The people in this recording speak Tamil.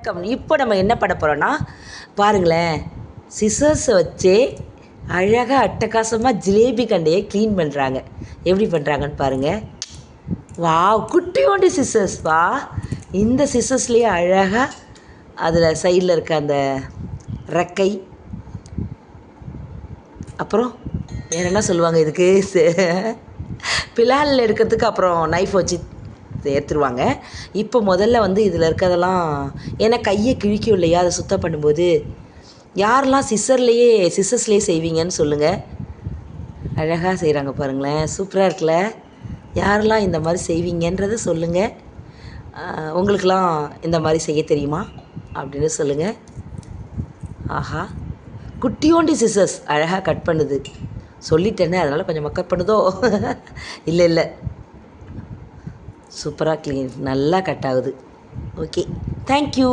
வணக்கம். இப்போ நம்ம என்ன பண்ண போகிறோன்னா பாருங்களேன், சிசர்ஸை வச்சே அழகாக அட்டகாசமாக ஜிலேபி கண்டையை க்ளீன் பண்ணுறாங்க. எப்படி பண்ணுறாங்கன்னு பாருங்கள். வா, குட்டியோண்டு சிசர்ஸ் வா. இந்த சிசர்ஸ்லேயே அழகாக அதில் சைடில் இருக்க அந்த ரெக்கை, அப்புறம் வேறு என்ன சொல்லுவாங்க இதுக்கு, பிலாலில் எடுக்கிறதுக்கு அப்புறம் நைஃப் வச்சு எடுத்துருவாங்க. இப்போ முதல்ல இதில் இருக்கிறதெல்லாம், ஏன்னா கையை கிழிக்கும் இல்லையா அதை சுத்தம் பண்ணும்போது. யாரெல்லாம் சிசர்ஸ்லேயே செய்வீங்கன்னு சொல்லுங்கள். அழகாக செய்கிறாங்க பாருங்களேன், சூப்பராக இருக்குல்ல. யாரெல்லாம் இந்த மாதிரி செய்வீங்கன்றதை சொல்லுங்கள். உங்களுக்கெல்லாம் இந்த மாதிரி செய்ய தெரியுமா அப்படின்னு சொல்லுங்கள். ஆஹா, குட்டியோண்டி சிசர்ஸ் அழகாக கட் பண்ணுது. சொல்லிட்டேனே, அதனால் கொஞ்சம் மக்கப் பண்ணுதோ. இல்லை, சூப்பராக க்ளீன், நல்லா கட் ஆகுது. Okay, thank you.